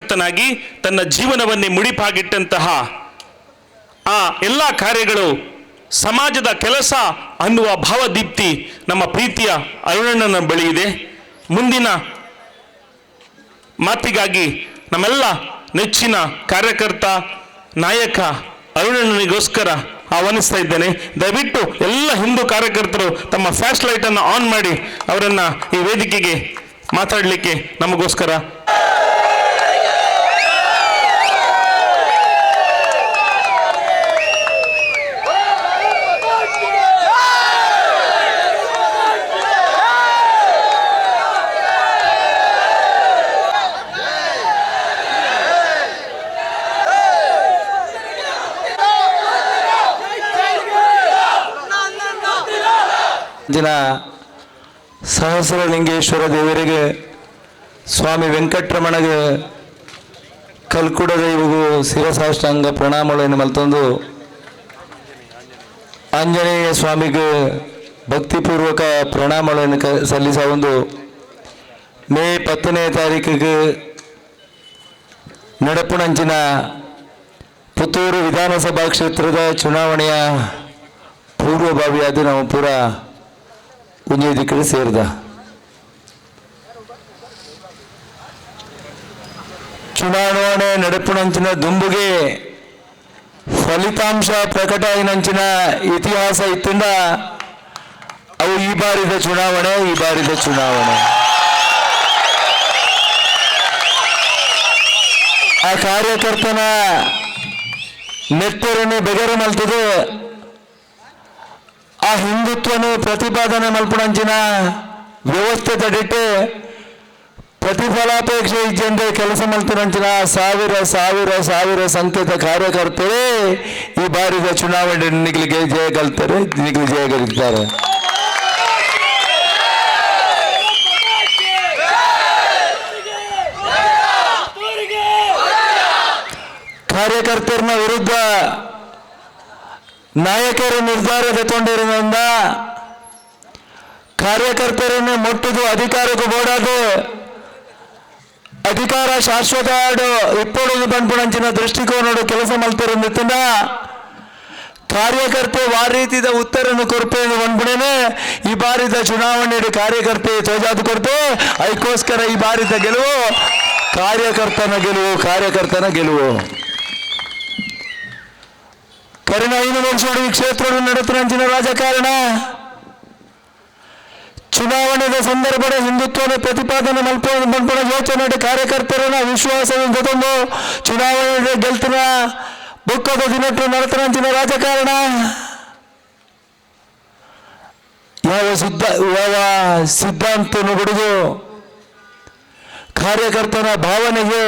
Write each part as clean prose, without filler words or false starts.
ಕಾರ್ಯಕರ್ತನಾಗಿ ತನ್ನ ಜೀವನವನ್ನೇ ಮುಡಿಪಾಗಿಟ್ಟಂತಹ ಆ ಎಲ್ಲ ಕಾರ್ಯಗಳು ಸಮಾಜದ ಕೆಲಸ ಅನ್ನುವ ಭಾವದೀಪ್ತಿ ನಮ್ಮ ಪ್ರೀತಿಯ ಅರುಣಣ್ಣನ ಬಳಿ ಇದೆ. ಮುಂದಿನ ಮಾತಿಗಾಗಿ ನಮ್ಮೆಲ್ಲ ನೆಚ್ಚಿನ ಕಾರ್ಯಕರ್ತ ನಾಯಕ ಅರುಣಣ್ಣನಿಗೋಸ್ಕರ ಆಹ್ವಾನಿಸ್ತಾ ಇದ್ದೇನೆ. ದಯವಿಟ್ಟು ಎಲ್ಲ ಹಿಂದೂ ಕಾರ್ಯಕರ್ತರು ತಮ್ಮ ಫ್ಲಾಶ್ ಲೈಟನ್ನು ಆನ್ ಮಾಡಿ ಅವರನ್ನು ಈ ವೇದಿಕೆಗೆ ಮಾತಾಡಲಿಕ್ಕೆ ನಮಗೋಸ್ಕರ. ದಿನ ಸಹಸ್ರಲಿಂಗೇಶ್ವರ ದೇವರಿಗೆ, ಸ್ವಾಮಿ ವೆಂಕಟರಮಣಗೆ, ಕಲ್ಕುಡ ದೈವಗೂ ಶಿರಸಾಷ್ಟಾಂಗ ಪ್ರಣಾಮಗಳನ್ನು ಮಲ್ತಂದು ಆಂಜನೇಯ ಸ್ವಾಮಿಗೆ ಭಕ್ತಿಪೂರ್ವಕ ಪ್ರಣಾಮಗಳನ್ನು ಸಲ್ಲಿಸ ಒಂದು ಮೇ 10ನೇ ತಾರೀಕಿಗೆ ನಡಪುಣಂಚಿನ ಪುತ್ತೂರು ವಿಧಾನಸಭಾ ಕ್ಷೇತ್ರದ ಚುನಾವಣೆಯ ಪೂರ್ವಭಾವಿಯಾದ ನಾವು ಪೂರ ಉಂಜೇದಿಕ್ಕಡೆ ಸೇರಿದ ಚುನಾವಣೆ ನಡಪುಣಂಚಿನ ದುಂಬುಗೆ ಫಲಿತಾಂಶ ಪ್ರಕಟ ಆಯಿನಂಚಿನ ಇತಿಹಾಸ ಇತ್ತಿಂದ ಅವು ಈ ಬಾರಿದ ಚುನಾವಣೆ ಆ ಕಾರ್ಯಕರ್ತನ ನೆತ್ತರನ್ನು ಬೆಗರ ಮಲ್ತದೆ. ಆ ಹಿಂದುತ್ವನು ಪ್ರತಿಪಾದನೆ ಮಲ್ಪಣಂಚಿನ ವ್ಯವಸ್ಥೆ ತಡಿಟ್ಟು ಪ್ರತಿಫಲಾಪೇಕ್ಷೆ ಇಜ್ಜಂದ್ರೆ ಕೆಲಸ ಮಲ್ಪಣಂಚಿನ ಸಾವಿರ ಸಾವಿರ ಸಾವಿರ ಸಂಖ್ಯೆಯ ಕಾರ್ಯಕರ್ತರೇ ಈ ಬಾರಿದ ಚುನಾವಣೆ ನಿಗಲಿಗೆ ಜಯ ಗಳಿದ್ದಾರೆ. ಕಾರ್ಯಕರ್ತರ ವಿರುದ್ಧ ನಾಯಕರ ನಿರ್ಧಾರ ತಗೊಂಡಿರೋದ್ರಿಂದ ಕಾರ್ಯಕರ್ತರನ್ನು ಮುಟ್ಟುದು ಅಧಿಕಾರಕ್ಕೂ ಬೋಡಾದು ಅಧಿಕಾರ ಶಾಶ್ವತ ಆಡು ಇಪ್ಪೊಡು ಬಂದ್ಬಿಡಂಚಿನ ದೃಷ್ಟಿಕೋನ ಕೆಲಸ ಮಲ್ತಿರೋದ್ರಿಂದ ಕಾರ್ಯಕರ್ತೆ ಆ ರೀತಿಯ ಉತ್ತರನ್ನು ಕೊರಪೆ ಬಂದ್ಬಿಡೇನೆ ಈ ಬಾರಿದ ಚುನಾವಣೆ ಕಾರ್ಯಕರ್ತೆ ತೋಜಾದು ಕೊರತೆ. ಅದಕ್ಕೋಸ್ಕರ ಈ ಬಾರಿದ ಗೆಲುವು ಕಾರ್ಯಕರ್ತನ ಗೆಲುವು. ಕರೆನ 5 ವರ್ಷ ಈ ಕ್ಷೇತ್ರ ನಡೆತಂಚಿನ ರಾಜಕಾರಣ ಚುನಾವಣೆಯ ಸಂದರ್ಭದ ಹಿಂದುತ್ವದ ಪ್ರತಿಪಾದನೆ ಮಲ್ಪಡ ಯೋಚನೆ ಕಾರ್ಯಕರ್ತರನ್ನ ವಿಶ್ವಾಸದಿಂದ ತಂದು ಚುನಾವಣೆ ಗೆಲ್ತಿನ ಬುಕ್ಕದ ದಿನಟ್ಟು ನಡೆತಂಚಿನ ರಾಜಕಾರಣ ಯಾವ ಸಿದ್ಧಾಂತವನ್ನು ಬಿಡುದು ಕಾರ್ಯಕರ್ತನ ಭಾವನೆಗೆ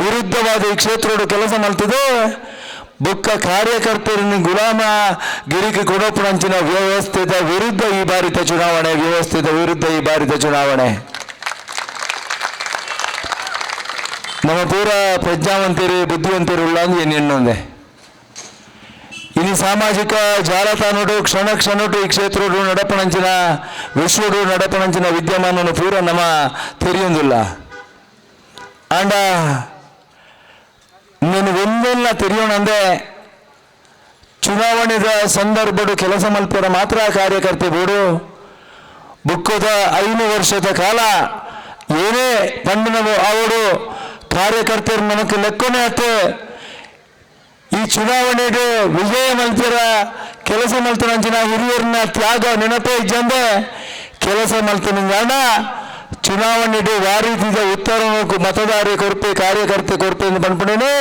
ವಿರುದ್ಧವಾದ ಈ ಕ್ಷೇತ್ರ ಕೆಲಸ ಮಲ್ತಿದೆ. ಬುಕ್ಕ ಕಾರ್ಯಕರ್ತರನ್ನು ಗುಲಾಮ ಗಿರಿಗೆ ಕೊಡೋಪಣಂಚಿನ ವ್ಯವಸ್ಥೆದ ವಿರುದ್ಧ ಈ ಬಾರಿತ ಚುನಾವಣೆ ನಮ್ಮ ಪೂರ ಪ್ರಜ್ಞಾವಂತರು ಬುದ್ಧಿವಂತರು ಇಲ್ಲ ಅಂದ್ರೆ ಏನೇನೊಂದೆ ಇನಿ ಸಾಮಾಜಿಕ ಜಾಲತಾಣೋಡು ಕ್ಷಣೋಡು ಈ ಕ್ಷೇತ್ರ ನಡಪಣಂಚಿನ ವಿಶ್ವಡು ನಡಪಣಂಚಿನ ವಿದ್ಯಮಾನವನ್ನು ಪೂರ ನಮ್ಮ ತೆರೆಯೊಂದಿಲ್ಲ ಆಂಡ ನೀನು ಒಂದೆಲ್ಲ ತೆರೆಯೋಣಂದೆ ಚುನಾವಣೆದ ಸಂದರ್ಭಡು ಕೆಲಸ ಮಲ್ಪರ ಮಾತ್ರ ಕಾರ್ಯಕರ್ತೆ ಬೋಡು ಬುಕ್ಕದ 5 ವರ್ಷದ ಕಾಲ ಏನೇ ಪಂಡಿನವು ಅವಡು ಕಾರ್ಯಕರ್ತರ ನನಗೆ ಲೆಕ್ಕನೇ ಆಯ್ತು. ಈ ಚುನಾವಣೆಗೆ ವಿಜಯ ಮಲ್ಪರ ಕೆಲಸ ಮಲ್ತನಂಚಿನ ಹಿರಿಯರನ್ನ ತ್ಯಾಗ ನೆನಪೇ ಇದ್ದಂದೆ ಕೆಲಸ ಮಲ್ತನ ಚುನಾವಣೆಗೆ ಆ ರೀತಿಯ ಉತ್ತರ ಮತದಾರ ಕೊರಪೆ ಕಾರ್ಯಕರ್ತೆ ಕೊರಪೆ ಎಂದು ಬಂದ್ಬಿಡೇನೆ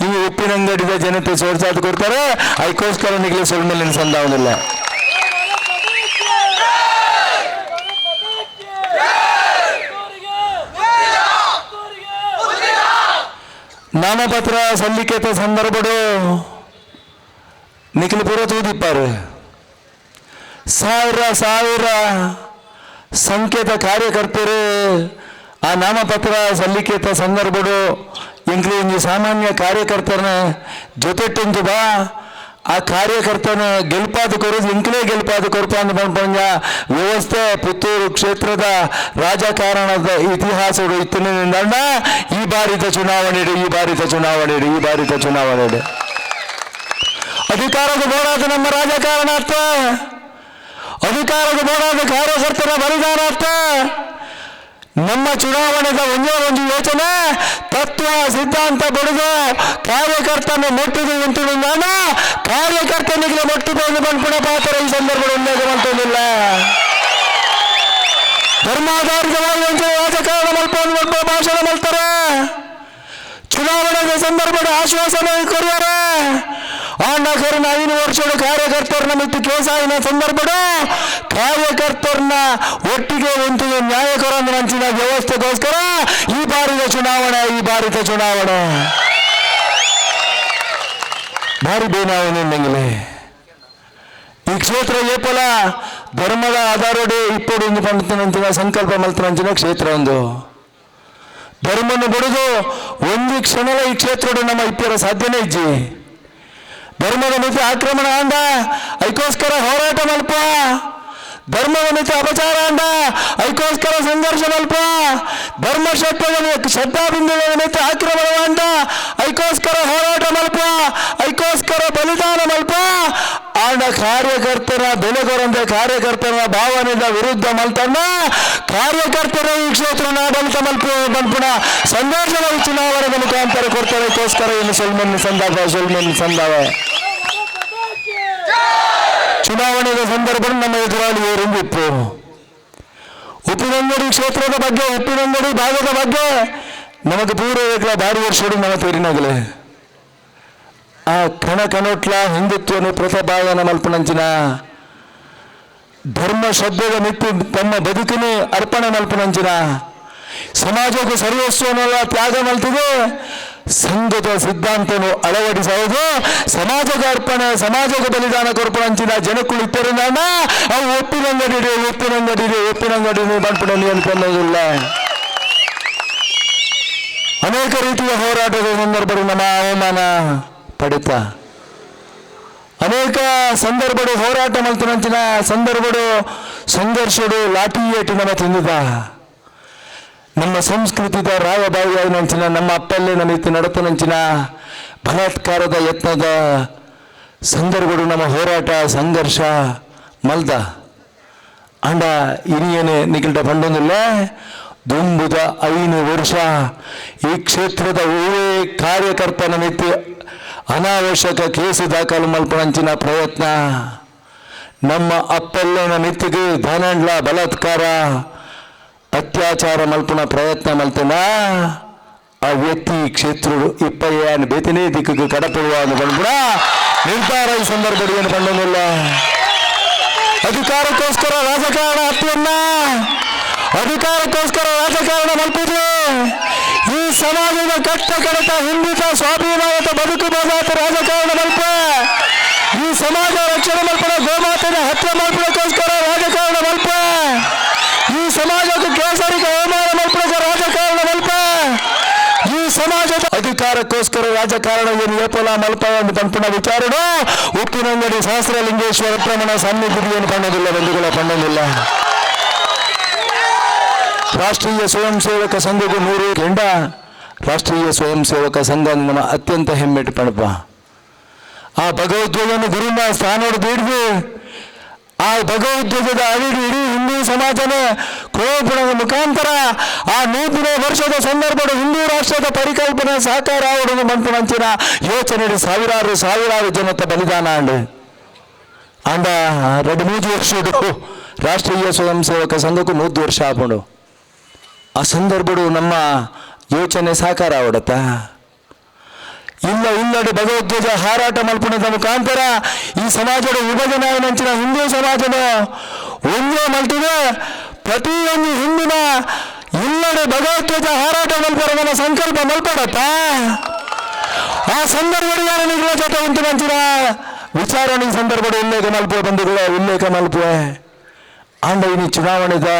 ಈ ಉಪ್ಪಿನಂಗಡಿದ ಜನತೆ ಸೋರ್ಸಾದು ಕೊಡ್ತಾರೆ. ಅದಕ್ಕೋಸ್ಕರ ನಿಗಲಿ ಸೊಳ್ಮೇಲಿನ ಸಂದಾವನಿಲ್ಲ. ನಾಮಪತ್ರ ಸಲ್ಲಿಕೆತ ಸಂದರ್ಭಡು ನಿಖಿಲ್ ಪೂರ ತೂದಿಪ್ಪಾರು ಸಾವಿರ ಸಂಖ್ಯೆತ ಕಾರ್ಯಕರ್ತರು ಆ ನಾಮಪತ್ರ ಸಲ್ಲಿಕೆತ ಸಂದರ್ಭಡು ಇಂಗ್ಲಿ ಸಾಮಾನ್ಯ ಕಾರ್ಯಕರ್ತರನ್ನ ಜೊತೆಟ್ಟಂದು ಬಾ ಆ ಕಾರ್ಯಕರ್ತನ ಗೆಲ್ಪಾದ ಕೊರದು ಇಂಕಲೇ ಗೆಲ್ಪಾದ ಕೊರಪ ಅಂತ ಬಂದ ವ್ಯವಸ್ಥೆ ಪುತ್ತೂರು ಕ್ಷೇತ್ರದ ರಾಜಕಾರಣದ ಇತಿಹಾಸಗಳು ಇತ್ತಿನಿಂದ ಈ ಬಾರಿದ ಚುನಾವಣೆ ಅಧಿಕಾರದ ಬೋಡಾದ ನಮ್ಮ ರಾಜಕಾರಣ ಅರ್ಥ, ಅಧಿಕಾರದ ಬೋಡಾದ ಕಾರ್ಯಕರ್ತರ ಬಲಿದಾನ ಅರ್ಥ. ನಮ್ಮ ಚುನಾವಣೆದ ಒಂದೇ ಒಂದು ಯೋಚನೆ ತತ್ವ ಸಿದ್ಧಾಂತ ಬಡಿದು ಕಾರ್ಯಕರ್ತನ ಮುಟ್ಟಿದು ನಿಂತು ನಾನು ಕಾರ್ಯಕರ್ತನಿಗೆ ಮುಟ್ಟಿಕೊಂಡು ಬಂದ್ಬಿಡ ಪಾತ್ರ ಈ ಸಂದರ್ಭ ಉಲ್ಲೇಖವಂತಿಲ್ಲ. ಧರ್ಮಾಧಾರಿತವಾಗಿ ರಾಜಕಾರಣ ಮಲ್ಪ ಭಾಷಣ ಮಾಡ್ತಾರೆ. ಚುನಾವಣೆಗೆ ಸಂದರ್ಭದ ಆಶ್ವಾಸನೆ ಕೊರಿಯರೆ ಆಂಡಕರನ 5 ವರ್ಷದ ಕಾರ್ಯಕರ್ತರನ್ನ ಮತ್ತು ಕೇಸಾಯಿನ ಸಂದರ್ಭದ ಕಾರ್ಯಕರ್ತರನ್ನ ಒಟ್ಟಿಗೆ ಒಂದು ನ್ಯಾಯಕರನ್ನು ಹಂಚಿನ ವ್ಯವಸ್ಥೆಗೋಸ್ಕರ ಈ ಬಾರಿಯ ಚುನಾವಣೆ ಭಾರಿ ಬೇನಾವನೆಂದಂಗಿಲೆ ಈ ಕ್ಷೇತ್ರ ಏಪಲ ಧರ್ಮದ ಆಧಾರಡೆ ಇಪ್ಪಡು ಪಂಡಿತನಂಚಿನ ಸಂಕಲ್ಪ ಮಲ್ತನಂಚಿನ ಕ್ಷೇತ್ರ ಒಂದು ಧರ್ಮವನ್ನು ಬಿಡುದು ಒಂದು ಕ್ಷಣದ ಈ ಕ್ಷೇತ್ರ ನಮ್ಮ ಇಪ್ಪರ ಸಾಧ್ಯನೇ ಇಜ್ಜಿ ಧರ್ಮದ ಮಿತಿ ಆಕ್ರಮಣ ಅಂದ ಅದಕ್ಕೋಸ್ಕರ ಹೋರಾಟ ಮಲ್ಪ, ಧರ್ಮದ ಮಿತಿ ಅಪಚಾರ ಅಂದ ಅದಕ್ಕೋಸ್ಕರ ಸಂಘರ್ಷ ಮಲ್ಪ, ಧರ್ಮ ಶ್ರದ್ಧಾಬಿಂದುಗಳ ಮಿತಿ ಆಕ್ರಮಣ ಅಂದ ಅದಕ್ಕೋಸ್ಕರ ಹೋರಾಟ ಮಲ್ಪ, ಅದಕ್ಕೋಸ್ಕರ ಬಲಿದಾನ ಮಲ್ಪ. ಆಂಡ ಕಾರ್ಯಕರ್ತರ ಬೆಲೆಗೊರಂದ ಕಾರ್ಯಕರ್ತರ ಭಾವನೆದ ವಿರುದ್ಧ ಮಲ್ತನ್ನ ಕಾರ್ಯಕರ್ತರ ಈ ಕ್ಷೇತ್ರ ಆಡಳಿತ ಮಲ್ಪುಣ ಸಂದರ್ಶನ ಚುನಾವಣೆಯ ಮುಖಾಂತರ ಕೊಡ್ತಾರೆ. ಅದಕ್ಕೋಸ್ಕರ ಇನ್ನು ಸೊಲ್ಮೆನ್ ಸಂದಾವೆ ಚುನಾವಣೆಯ ಸಂದರ್ಭ ನಮ್ಮ ಎದುರಾಳಿ ಏರಿಂದಿತ್ತು. ಉಪ್ಪಿನಂಗಡಿ ಕ್ಷೇತ್ರದ ಬಗ್ಗೆ, ಉಪ್ಪಿನಂಗಡಿ ಭಾಗದ ಬಗ್ಗೆ ನಮಗೆ ಪೂರ್ವ ಭಾರಿ ವರ್ಷಗಳು ನಮ್ಮ ತೇರಿನಾಗಲೇ ಆ ಕಣಕನೊಟ್ಲ ಹಿಂದುತ್ವನು ಪ್ರತಿಭಾವನ ಮಲ್ಪನಂಚಿನ ಧರ್ಮ ಶ್ರದ್ಧೆಯ ಮಿತ್ತು ತಮ್ಮ ಬದುಕಿನ ಅರ್ಪಣೆ ಮಲ್ಪನಂಚಿನ ಸಮಾಜಕ್ಕೆ ಸರ್ವಸ್ವನೆಲ್ಲ ತ್ಯಾಗ ಮಲ್ತಿದೆ. ಸಂಘದ ಸಿದ್ಧಾಂತನು ಅಳವಡಿಸುವುದು ಸಮಾಜದ ಅರ್ಪಣೆ, ಸಮಾಜಕ್ಕೆ ಬಲಿದಾನ ಕೊರ್ಪಣಂಚಿನ ಜನಕ್ಕಳು ಇದ್ದರಿಂದ ಅವು ಒಪ್ಪಿನಂಗಡಿ ಬಂದ್ಬಿಡಲಿ ಅನ್ಕೊಳ್ಳೋದಿಲ್ಲ. ಅನೇಕ ರೀತಿಯ ಹೋರಾಟದ ಸಂದರ್ಭಗಳು ನಮ್ಮ ಅವಮಾನ ಪಡಿತ ಅನೇಕ ಸಂದರ್ಭಗಳು ಹೋರಾಟ ಮಲ್ತನಂಚಿನ ಸಂದರ್ಭಗಳು ಸಂಘರ್ಷಗಳು ಲಾಠಿ ಏಟು ನಮ್ಮ ತಿಂದಿದ ನಮ್ಮ ಸಂಸ್ಕೃತಿದ ರಾಯಭಾವಿಯಾಗಿನಂಚಿನ ನಮ್ಮ ಅಪ್ಪಲ್ಲೇ ನಮಿತ್ತು ನಡತನಂಚಿನ ಬಲಾತ್ಕಾರದ ಯತ್ನದ ಸಂದರ್ಭಗಳು ನಮ್ಮ ಹೋರಾಟ ಸಂಘರ್ಷ ಮಲ್ದ ಅಂಡ ಇನಿಯೇನೆ ನಿಖಿಲ್ಟ ಪಂಡೊಂದಿಲ್ಲ. ದುಂಬುದ 5 ವರ್ಷ ಈ ಕ್ಷೇತ್ರದ ಒಳ್ಳೆ ಕಾರ್ಯಕರ್ತನ ಮಿತಿ ಅನಾವಶ್ಯಕ ಕೇಸು ದಾಖಲು ಮಲ್ಪನಂಚಿನ ಪ್ರಯತ್ನ ನಮ್ಮ ಅಪ್ಪಲ್ಲಿನ ಮಿತ್ತಿಗೆ ಧನಂಡ್ಲ ಬಲಾತ್ಕಾರ ಅತ್ಯಾಚಾರ ಮಲ್ಪನ ಪ್ರಯತ್ನ ಮಲ್ತನ ಆ ವ್ಯಕ್ತಿ ಕ್ಷೇತ್ರ ಇಪ್ಪಯ್ಯನ ಬೇತನೇ ದಿಕ್ಕಿಗೆ ಕಡಪಡುವಾಗ ಬಂದ್ಬಿಡ ನಿರ್ಧಾರ ಈ ಸಂದರ್ಭದಲ್ಲಿ ಏನು ಬಂದಿಲ್ಲ. ಅಧಿಕಾರಕ್ಕೋಸ್ಕರ ರಾಜಕಾರಣ ಹತ್ಯೆಯನ್ನ ಅಧಿಕಾರಕ್ಕೋಸ್ಕರ ರಾಜಕಾರಣ ಮಲ್ಪಿದೆ. ಈ ಸಮಾಜದ ಕಟ್ಟ ಕಡತ ಹಿಂದಿತ ಸ್ವಾಭಿಮಾನದ ಬದುಕು ಬದಾತ ರಾಜಕಾರಣ ಮಲ್ಪ, ಈ ಸಮಾಜ ರಕ್ಷಣೆ ಮಲ್ಪನ ಗೋಮಾತೆಯ ಹತ್ಯೆ ಮಲ್ಪನಕ್ಕೋಸ್ಕರ ರಾಜಕಾರಣ ಮಲ್ಪ, ಈ ಸಮಾಜಕ್ಕೆ ಕೇಸರಿಕ ಅವಮಾನ ಮಲ್ಪನ ರಾಜಕಾರಣ ಮಲ್ಪ, ಈ ಸಮಾಜದ ಅಧಿಕಾರಕ್ಕೋಸ್ಕರ ರಾಜಕಾರಣ ಏನು ಏಪಲ ಮಲ್ಪ ಎಂದು ಪಂಪನ ವಿಚಾರಣ ಉಪ್ಪಿನಂಗಡಿ ಸಹಸ್ರಲಿಂಗೇಶ್ವರ ಪ್ರಮಾಣ ಸನ್ನಿಧಿಯನ್ನು ಪಣ್ಣೋದಿಲ್ಲ, ಬಂಧುಗಳ ಪಣ್ಣೋದಿಲ್ಲ. ರಾಷ್ಟ್ರೀಯ ಸ್ವಯಂ ಸೇವಕ ಸಂಘಕ್ಕೂ 100 ಕೆಂಡ ರಾಷ್ಟ್ರೀಯ ಸ್ವಯಂ ಸೇವಕ ಸಂಘ ನಮ್ಮ ಅತ್ಯಂತ ಹೆಮ್ಮೆಟ್ಟು ಪಣಪ. ಆ ಭಗವದ್ವಜನ ಗುರುನ ಸ್ಥಾನೋಡು ಬಿಡ್ದು ಆ ಭಗವದ್ವಜದ ಅಡಿಡಿ ಇಡೀ ಹಿಂದೂ ಸಮಾಜನೇ ಕೋಪಣದ ಮುಖಾಂತರ ಆ 100ನೇ ವರ್ಷದ ಸಂದರ್ಭದ ಹಿಂದೂ ರಾಷ್ಟ್ರದ ಪರಿಕಲ್ಪನೆ ಸಾಕಾರ ಆವಡನ್ನು ಮಂಪನಂಚಿನ ಯೋಚನೆ ಸಾವಿರಾರು ಜನತ ಬಲಿದಾನ ಅಂಡ 2-3 ವರ್ಷ ರಾಷ್ಟ್ರೀಯ ಸ್ವಯಂ ಸೇವಕ ಸಂಘಕ್ಕೂ 100 ವರ್ಷ ಆಪುಂಡು. ಆ ಸಂದರ್ಭಡು ನಮ್ಮ ಯೋಚನೆ ಸಾಕಾರ ಆವಡತ್ತ ಇಲ್ಲಡೆ ಭಗವದ್ವಜ ಹಾರಾಟ ಮಲ್ಪಣದ ಮುಖಾಂತರ ಈ ಸಮಾಜದ ವಿಭಜನೆ ನಂಚಿನ ಹಿಂದೂ ಸಮಾಜದ ಒಂದೇ ಮಲ್ತಿದೆ. ಪ್ರತಿಯೊಂದು ಹಿಂದಿನ ಇಲ್ಲಡೆ ಭಗವದ್ವಜ ಹಾರಾಟ ಮಲ್ಪರ ನಮ್ಮ ಸಂಕಲ್ಪ ಮಲ್ಪಡತ್ತ ಆ ಸಂದರ್ಭದಲ್ಲಿ ನಿಗಳ ಜೊತೆ ಉಂಟು ನಂಚಿನ ವಿಚಾರಣೆ ಸಂದರ್ಭದ ಉಲ್ಲೇಖ ಮಲ್ಪುವೆ ಬಂಧುಗಳ ಉಲ್ಲೇಖ ಮಲ್ಪುವೆ ಆಂಡ ಇನಿ ಚುನಾವಣೆದ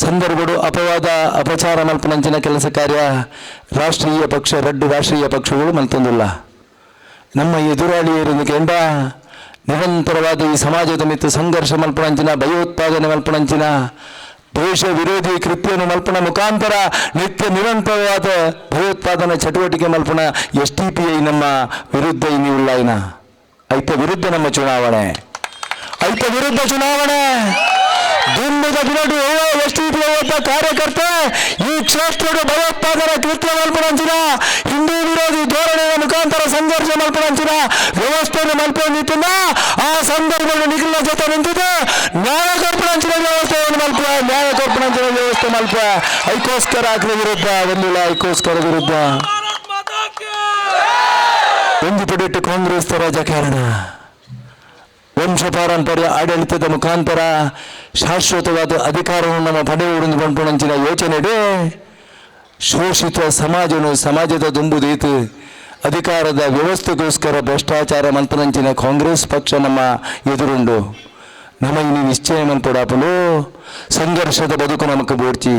ಸಂದರ್ಭಗಳು ಅಪವಾದ ಅಪಚಾರ ಮಲ್ಪನಂಚಿನ ಕೆಲಸ ಕಾರ್ಯ ರಾಷ್ಟ್ರೀಯ ಪಕ್ಷ 2 ರಾಷ್ಟ್ರೀಯ ಪಕ್ಷಗಳು ಮಲ್ತೊಂದಿಲ್ಲ. ನಮ್ಮ ಎದುರಾಳಿಯರನ್ನು ಕೆಂಡ ನಿರಂತರವಾದ ಈ ಸಮಾಜದ ಮಿತ್ತು ಸಂಘರ್ಷ ಮಲ್ಪಣಂಚಿನ ಭಯೋತ್ಪಾದನೆ ಮಲ್ಪಣಂಚಿನ ದೇಶ ವಿರೋಧಿ ಕೃತ್ಯವನ್ನು ಮಲ್ಪನ ಮುಖಾಂತರ ನಿತ್ಯ ನಿರಂತರವಾದ ಭಯೋತ್ಪಾದನಾ ಚಟುವಟಿಕೆ ಮಲ್ಪನ SDPI ನಮ್ಮ ವಿರುದ್ಧ ಇನ್ನಿಲ್ಲ ಐತ ವಿರುದ್ಧ ನಮ್ಮ ಚುನಾವಣೆ ಐತ ವಿರುದ್ಧ ಚುನಾವಣೆ ದುಂಬದ ಬಿಡಡು SDPI ಒಬ್ಬ ಕಾರ್ಯಕರ್ತ ಈ ಕ್ಷೇತ್ರದ ಭಯೋತ್ಪಾದನಾ ಕೃತ್ಯ ಮಲ್ಪನಂಚಿನ ಹಿಂದೂ ವಿರೋಧಿ ಧೋರಣೆಯ ಮುಖಾಂತರ ಸಂಘರ್ಷ ಮಲ್ಪನಂಚಿನ ವ್ಯವಸ್ಥೆಯನ್ನು ಮಲ್ಪನಿತ್ತಿನ ಆ ಸಂದರ್ಭದಲ್ಲಿ ನಿಖಿಲ ಜೊತೆ ನಿಂತಿದ್ದು ನ್ಯಾಯ ಕೊರ್ಪಣಂಚಿನ ವ್ಯವಸ್ಥೆಯನ್ನು ಮಲ್ಪ ನ್ಯಾಯ ಕೊರ್ಪಣಂಚಿನ ವ್ಯವಸ್ಥೆ ಮಲ್ಪ ಐಕೋಸ್ಕರ ಆಗ್ಲ ವಿರುದ್ಧ ಒಂದಿಲ್ಲ ಐಕೋಸ್ಕರ ವಿರುದ್ಧ ಒಂದು ಪಡೆಟ್ಟು ಕಾಂಗ್ರೆಸ್ ರಾಜಕಾರಣ ವಂಶ ಪಾರಂಪರ್ಯ ಆಡಳಿತದ ಮುಖಾಂತರ ಶಾಶ್ವತವಾದ ಅಧಿಕಾರವನ್ನು ನಮ್ಮ ಪಡೆಯುವುದು ಪಂಪಣಂಚಿನ ಯೋಚನೆಡೆ ಶೋಷಿತ ಸಮಾಜದ ದುಂಬುದೀತು ಅಧಿಕಾರದ ವ್ಯವಸ್ಥೆಗೋಸ್ಕರ ಭ್ರಷ್ಟಾಚಾರ ಮಂತ್ರನಂಚಿನ ಕಾಂಗ್ರೆಸ್ ಪಕ್ಷ ನಮ್ಮ ಎದುರುಂಡು ನಮ್ಮ ಇನ್ನು ನಿಶ್ಚಯ ಮನ್ಪಡಾಪಲು ಸಂಘರ್ಷದ ಬದುಕು ನಮకు ಬೋಡ್ಚಿ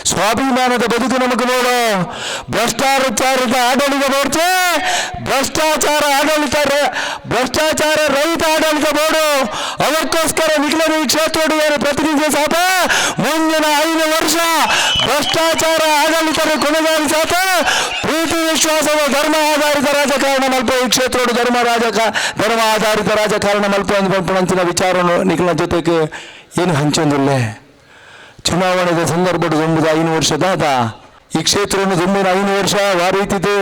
ಸ್ವಾಭಿಮಾನದ ಬದುಕು ನಮకు ನೋಡು ಭ್ರಷ್ಟಾಚಾರದ ಆಡಳಿತ ಬೋಡ್ಚೆ ಭ್ರಷ್ಟಾಚಾರ ರಹಿತ ಆಡಳಿತ ಬೋಡು ಅವಕ್ಕೋಸ್ಕರ ನಿಖಿಲನ ಈ ಕ್ಷೇತ್ರದ ಏನು ಪ್ರತಿನಿಧಿ ಸಾಪ ಮುಂದಿನ 5 ವರ್ಷ ಭ್ರಷ್ಟಾಚಾರ ಆಡಳಿತ ಕೊನೆಗಾರಿಸಾತ ಪ್ರೀತಿ ವಿಶ್ವಾಸದ ಧರ್ಮ ಆಧಾರಿತ ರಾಜಕಾರಣ ಮಲ್ಪ ಈ ಕ್ಷೇತ್ರದ ಧರ್ಮ ಆಧಾರಿತ ರಾಜಕಾರಣ ಮಲ್ಪಂಚಿನ ವಿಚಾರವನ್ನು ನಿಖಿಲನ ಜೊತೆಗೆ ಏನು ಹಂಚೊಂದಿಲ್ಲ ಚುನಾವಣೆಯ ಸಂದರ್ಭದ ದುಂಬುದ 5 ವರ್ಷದಾದ ಈ ಕ್ಷೇತ್ರವನ್ನು ದುಂಬಿನ 5 ವರ್ಷ ವಾರೀತಿದ್ದು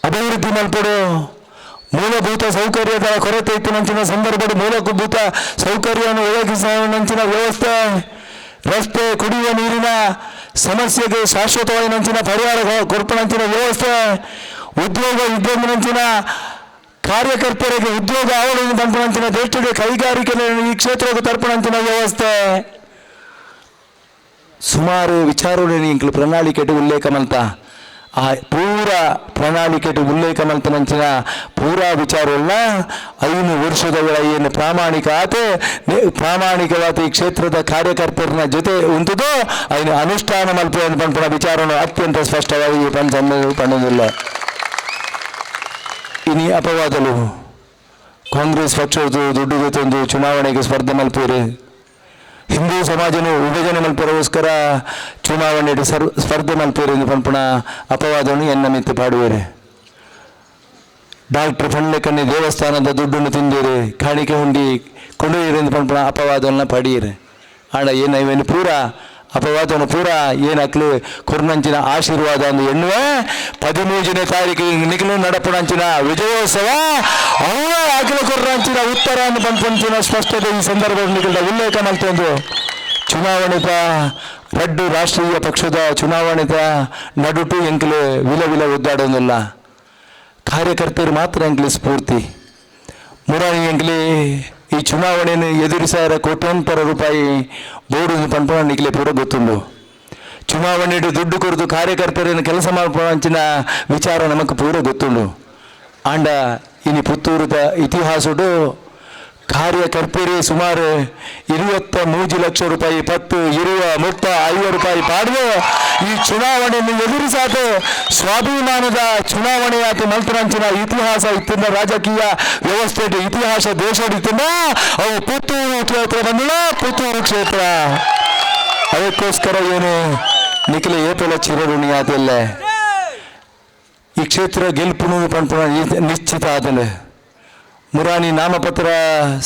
ಅಭಿವೃದ್ಧಿ ಮಲ್ಪಡು ಮೂಲಭೂತ ಸೌಕರ್ಯದ ಕೊರತೆ ಇತ್ತಿನಂಚಿನ ಸಂದರ್ಭದ ಮೂಲಭೂತ ಸೌಕರ್ಯವನ್ನು ಒದಗಿಸುವಂಚಿನ ವ್ಯವಸ್ಥೆ ರಸ್ತೆ ಕುಡಿಯುವ ನೀರಿನ ಸಮಸ್ಯೆಗೆ ಶಾಶ್ವತವಾದ ಪರಿಹಾರ ಕೊರ್ಪಣಂಚಿನ ವ್ಯವಸ್ಥೆ ಉದ್ಯೋಗಂಚಿನ ಕಾರ್ಯಕರ್ತರಿಗೆ ಉದ್ಯೋಗ ಅವಳಿನ ಪಂಪಣಂಚಿನ ದೇಶದ ಕೈಗಾರಿಕೆ ಈ ಕ್ಷೇತ್ರದ ತರ್ಪಣಂಚಿನ ವ್ಯವಸ್ಥೆ ಸುಮಾರು ವಿಚಾರಗಳು ಇಂಕ್ಲು ಪ್ರಣಾಳಿಕೆಟು ಉಲ್ಲೇಖಮಂತ ಆ ಪೂರ ಪ್ರಣಾಳಿಕೆಟು ಉಲ್ಲೇಖಮಂತನಂಚಿನ ಪೂರಾ ವಿಚಾರಗಳನ್ನ 5 ವರ್ಷದಗಳ ಏನು ಪ್ರಾಮಾಣಿಕವಾದ ಈ ಕ್ಷೇತ್ರದ ಕಾರ್ಯಕರ್ತರ ಜೊತೆ ಉಂಟುದು ಅದನ್ನು ಅನುಷ್ಠಾನ ಮಲ್ಪುವ ಪಂಪಣ ವಿಚಾರವನ್ನು ಅತ್ಯಂತ ಸ್ಪಷ್ಟವಾಗಿ ಪಣ್ಣುವುದಿಲ್ಲ ಇನಿ ಅಪವಾದಲು ಕಾಂಗ್ರೆಸ್ ಪಕ್ಷದ ದುಡ್ಡು ಜೊತೆ ಚುನಾವಣೆಗೆ ಸ್ಪರ್ಧೆ ಮಲ್ಪುವರು ಹಿಂದೂ ಸಮಾಜನು ವಿಭಜನೆ ಮಲ್ಪರೋಸ್ಕರ ಚುನಾವಣೆ ಸ್ಪರ್ಧೆ ಮಲ್ಪೇರು ಎಂದು ಪಂಪಣ ಅಪವಾದವನ್ನು ಎನ್ನ ಮಿತ್ತು ಪಾಡುವೇರೆ ಡಾಕ್ಟರ್ ಫಂಡ್ಲೆಕನ್ನಿ ದೇವಸ್ಥಾನದ ದುಡ್ಡನ್ನು ತಿಂದಿರಿ ಕಾಣಿಕೆ ಹುಂಡಿ ಕೊಂಡೊಯ್ಯಿರಿ ಎಂದು ಪಂಪಣ ಅಪವಾದವನ್ನು ಪಡೀರಿ ಆಡ ಏನೇನು ಪೂರ ಅಪವಾದವನ್ನು ಪೂರ ಏನಕ್ಲು ಕೊರ್ನಂಚಿನ ಆಶೀರ್ವಾದ ಅಂದು ಎನ್ನುವೆ 13ನೇ ತಾರೀಕಿಗೆ ನಿಖಿಲು ನಡಪಣಂಚಿನ ವಿಜಯೋತ್ಸವ ಅವೇ ಅಖಿಲ ಕೊರ್ನಂಚಿನ ಉತ್ತರ ಅನ್ನು ಪಂಪಂಚಿನ ಸ್ಪಷ್ಟತೆ ಈ ಸಂದರ್ಭದಲ್ಲಿ ನಿಖಿಲ ಉಲ್ಲೇಖ ಮಲ್ತೊಂದು ಚುನಾವಣೆತ ರಡ್ಡು ರಾಷ್ಟ್ರೀಯ ಪಕ್ಷದ ಚುನಾವಣೆತ ನಡುಟು ಎಂಕ್ಲು ವಿಲ ಒದ್ದಾಡೋದಿಲ್ಲ ಕಾರ್ಯಕರ್ತರು ಮಾತ್ರ ಎಂಕ್ಲಿ ಸ್ಫೂರ್ತಿ ಮುರಾರಿ ಎಂಕ್ಲಿ ಈ ಚುನಾವಣೆಯನ್ನು ಎದುರಿಸಾರ ಕೋಟ್ಯಾಂತರ ರೂಪಾಯಿ ಬೋರ್ಡು ಪಂಪಣ ನಿಖಿಲೆ ಪೂರ ಗೊತ್ತುಂಡು ಚುನಾವಣೆ ದುಡ್ಡು ಕೊರದು ಕಾರ್ಯಕರ್ತರನ್ನು ಕೆಲಸ ಮಾಡ್ಪಂಚಿನ ವಿಚಾರ ನಮಗೆ ಪೂರ ಗೊತ್ತುಂಡು ಆಂಡ ಇನಿ ಪುತ್ತೂರದ ಇತಿಹಾಸಡು ಕಾರ್ಯಕರ್ತರೇ ಸುಮಾರು 23 ಲಕ್ಷ ರೂಪಾಯಿ 10, 20, 30, 50 ರೂಪಾಯಿ ಪಾಡುವ ಈ ಚುನಾವಣೆಯನ್ನು ಎದುರಿಸಾತ ಸ್ವಾಭಿಮಾನದ ಚುನಾವಣೆಯಾತ ಮಲ್ತರಂಚಿನ ಇತಿಹಾಸ ಇತ್ತಿನ ರಾಜಕೀಯ ವ್ಯವಸ್ಥೆ ಇತಿಹಾಸ ದೇಶದ ಇತ್ತಿನ ಅವು ಪುತ್ತೂರು ಕ್ಷೇತ್ರ ಬಂದಿಲ್ಲ ಪುತ್ತೂರು ಕ್ಷೇತ್ರ ಅದಕ್ಕೋಸ್ಕರ ಏನು ನಿಖಿಲ ಏಪಲ ಚಿರಋಣಿ ಆದಿಲ್ಲ ಈ ಕ್ಷೇತ್ರ ಗೆಲ್ಪುನು ಪಂಪಣ ನಿಶ್ಚಿತ ಆದಲೆ ಮುರಾನಿ ನಾಮಪತ್ರ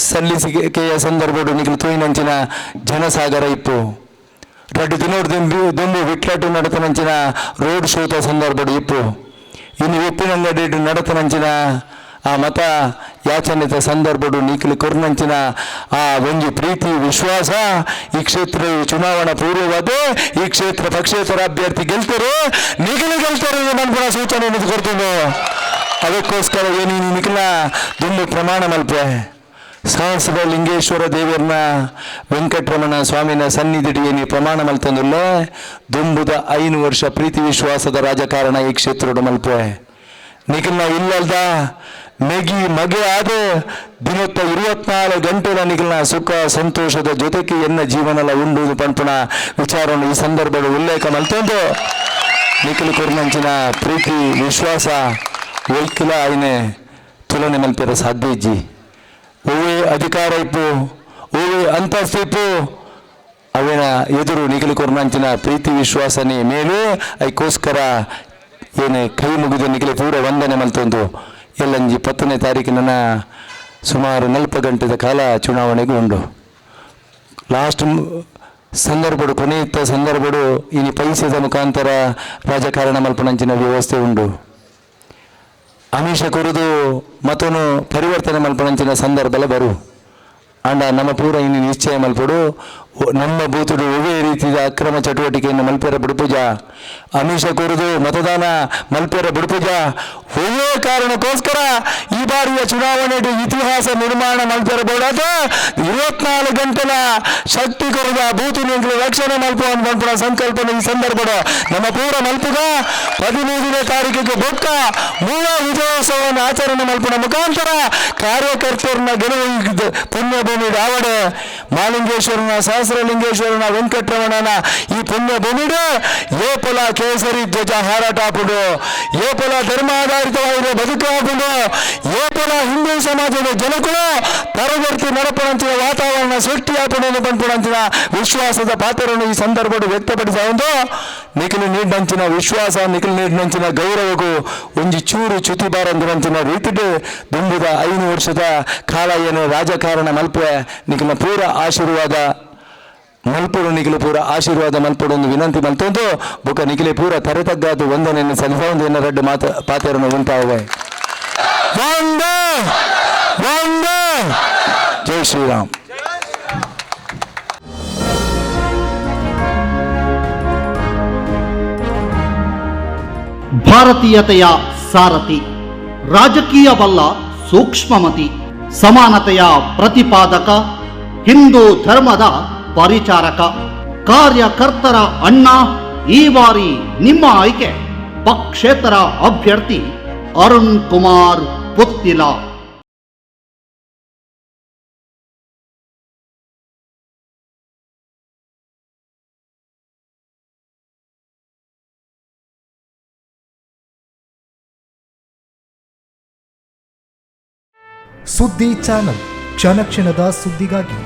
ಸಲ್ಲಿಸಿಕೆಯ ಸಂದರ್ಭಡು ನಿಖಿಲು ತೂಯಿನಂಚಿನ ಜನಸಾಗರ ಇಪ್ಪು ರಡ್ಡು ದಿನೋಡು ದುಂಬು ವಿಟ್ಲಾಟು ನಡತನಂಚಿನ ರೋಡ್ ಶೋದ ಸಂದರ್ಭಡು ಇಪ್ಪು ಇನ್ನು ಉಪ್ಪಿನಂಗಡಿ ನಡತನಂಚಿನ ಆ ಮತ ಯಾಚನೆತ ಸಂದರ್ಭಡು ನಿಖಿಲು ಕೊರ್ನಂಚಿನ ಆ ಒಂಜಿ ಪ್ರೀತಿ ವಿಶ್ವಾಸ ಈ ಕ್ಷೇತ್ರ ಚುನಾವಣಾ ಪೂರ್ವವಾದ ಈ ಕ್ಷೇತ್ರ ಪಕ್ಷೇತರ ಅಭ್ಯರ್ಥಿ ಗೆಲ್ತಾರೆ ನಿಖಿಲು ಗೆಲ್ತಾರೆ ಮನ್ಪುಣ ಸೂಚನೆಯನ್ನು ಕೊಡ್ತೀನಿ ಅದಕ್ಕೋಸ್ಕರ ಏನು ನಿಖಿಲ ದುಂಬು ಪ್ರಮಾಣ ಮಲ್ಪೆ ಸಹಸ್ರ ಲಿಂಗೇಶ್ವರ ದೇವರನ್ನ ವೆಂಕಟರಮಣ ಸ್ವಾಮಿನ ಸನ್ನಿಧಿಡಿ ಏನು ಪ್ರಮಾಣ ಮಲ್ತಂದಿಲ್ಲ ದುಂಬುದ 5 ವರ್ಷ ಪ್ರೀತಿ ವಿಶ್ವಾಸದ ರಾಜಕಾರಣ ಈ ಕ್ಷೇತ್ರದ ಮಲ್ಪೆ ನಿಖಿಲ್ನ ಇಲ್ಲದ ಮಗೆ ಆದ ದಿನೊತ್ತ 24 ಗಂಟೆల ನಿಖಿಲ್ನ ಸುಖ ಸಂತೋಷದ ಜೊತೆಗೆ ಎನ್ನ ಜೀವನಲ ಉಂಡು ಪಂಪಣ ವಿಚಾರವನ್ನು ಈ ಸಂದರ್ಭದ ಉಲ್ಲೇಖ ಮಲ್ತಂದು ನಿಖಿಲ್ ಕೊರ್ನಂಚಿನ ಪ್ರೀತಿ ವಿಶ್ವಾಸ ಒಯ್ಕಿಲ ಆಯ್ನೆ ತುಲನೆ ಮಲ್ಪೆರ ಸಾಧ್ಯ ಇಜ್ಜಿ ಓವೇ ಅಧಿಕಾರ ಇಪ್ಪು ಓವೇ ಅಂತಸ್ತು ಇಪ್ಪು ಅವೇನ ಎದುರು ನಿಖಿಲು ಕೊರ್ನಂಚಿನ ಪ್ರೀತಿ ವಿಶ್ವಾಸನೆ ಮೇಲೂ ಅದಕ್ಕೋಸ್ಕರ ಏನೇ ಕೈ ಮುಗಿದು ನಿಖಿಲೆ ಪೂರ ವಂದನೆ ಮಲ್ತೊಂದು ಎಲ್ಲಂಜಿ 10ನೇ ತಾರೀಕಿನ ಸುಮಾರು 40 ಗಂಟೆದ ಕಾಲ ಚುನಾವಣೆಗೂ ಉಂಡು ಲಾಸ್ಟ್ ಸಂದರ್ಭಡು ಕೊನೆಯುತ್ತ ಸಂದರ್ಭಡು ಇನಿ ಪೈಸದ ಮುಖಾಂತರ ರಾಜಕಾರಣ ಮಲ್ಪನಂಚಿನ ವ್ಯವಸ್ಥೆ ಉಂಡು ಆಮಿಷ ಕೊರುದು ಮತ್ತೊಂದು ಪರಿವರ್ತನೆ ಮಲ್ಪನಂಚಿನ ಸಂದರ್ಭಲ ಬರು ಅಂಡ ನಮ್ಮ ಪೂರ ಇನ್ನು ನಿಶ್ಚಯ ಮಲ್ಪಡು ನಮ್ಮ ಬೂತುಡು ಒವೇ ರೀತಿಯ ಅಕ್ರಮ ಚಟುವಟಿಕೆಯನ್ನು ಮಲ್ಪೆರ ಬಿಡುಪುಜ ಆಮಿಷ ಕೊರುದು ಮತದಾನ ಮಲ್ಪೆರ ಬಿಡುಪುಜ ಒಳ್ಳೆ ಕಾರಣಕ್ಕೋಸ್ಕರ ಈ ಬಾರಿಯ ಚುನಾವಣೆಗೆ ಇತಿಹಾಸ ನಿರ್ಮಾಣ ಮಲ್ಪೆರ ಬೋಡಾದ 24 ಗಂಟೆಲ ಶಕ್ತಿ ಕೊರದ ಬೂತು ರಕ್ಷಣೆ ಮಲ್ಪನ ಸಂಕಲ್ಪನೆ ಈ ಸಂದರ್ಭದ ನಮ್ಮ ಪೂರ ಮಲ್ಪುಗ 15ನೇ ತಾರೀಕಿಗೆ ಬೊಕ್ಕ ಮೂಲ ವಿಜಯೋತ್ಸವವನ್ನು ಆಚರಣೆ ಮಲ್ಪನ ಮುಖಾಂತರ ಕಾರ್ಯಕರ್ತರನ್ನ ಗೆಲುವು ಪುಣ್ಯಭೂಮಿ ರಾವಣೆ ಮಾಲಿಂಗೇಶ್ವರನ ಸಹಸ್ರಲಿಂಗೇಶ್ವರನ ವೆಂಕಟರಮಣನ ಈ ಪುಣ್ಯಭೂಮಿಗೆ ಏಪಲ ಕೇಸರಿ ಧ್ವಜ ಹಾರಾಟಾಪುಡು ಏಪಲ ಧರ್ಮಾಧಾರಿತವಾಗಿರುವ ಬದುಕಾಪುಡು ಏಪಲ ಹಿಂದೂ ಸಮಾಜದ ಜನಗಳು ತರಗತಿ ನಡಪಣಂಚಿನ ವಾತಾವರಣ ಸೃಷ್ಟಿಯಾಪುಡನ್ನು ಪಂಪುಣಂಚಿನ ವಿಶ್ವಾಸದ ಪಾತ್ರವನ್ನು ಈ ಸಂದರ್ಭದಲ್ಲಿ ವ್ಯಕ್ತಪಡಿಸ ಒಂದು ನಿಖಿಲು ನೀಡಿನಂಚಿನ ವಿಶ್ವಾಸ ನಿಖಿಲು ನೀಡಿನಂಚಿನ ಗೌರವಗೂ ಒಂಜಿ ಚೂರು ಚ್ಯುತಿ ಬಾರಂದಿನಂಚಿನ ರೀತಿಗೆ ದುಂಬುದ 5 ವರ್ಷದ ಕಾಲ ಏನು ರಾಜಕಾರಣ ಮಲ್ಪೆ ನಿಖಿಲ ಪೂರ ಆಶೀರ್ವಾದ ಮಲ್ಪಡು ನಿಖಿಲು ಪೂರ ಆಶೀರ್ವಾದ ಮಲ್ಪಡು ಒಂದು ವಿನಂತಿ ಮಲ್ತೊಂದು ಬುಕ ನಿಖಿಲೆ ಪೂರ ತರೆತಗ್ಗಾದು ವಂದನೆಯನ್ನು ಸಲ್ಲಿಸ ಒಂದು ಎನ್ನ ರೆಡ್ಡು ಪಾತೆರನ್ನು ಉಂಟಾವೆ ಜೈ ಶ್ರೀರಾಮ್. ಭಾರತೀಯತೆಯ ಸಾರಥಿ, ರಾಜಕೀಯವಲ್ಲ ಸೂಕ್ಷ್ಮಮತಿ, ಸಮಾನತೆಯ ಪ್ರತಿಪಾದಕ, ಹಿಂದೂ ಧರ್ಮದ ಪರಿಚಾರಕ, ಕಾರ್ಯಕರ್ತರ ಅಣ್ಣ. ಈ ಬಾರಿ ನಿಮ್ಮ ಆಯ್ಕೆ ಪಕ್ಷೇತರ ಅಭ್ಯರ್ಥಿ ಅರುಣ್ ಕುಮಾರ್ ಪುತ್ತಿಲ. ಸುದ್ದಿ ಚಾನಲ್, ಕ್ಷಣ ಕ್ಷಣದ ಸುದ್ದಿಗಾಗಿ.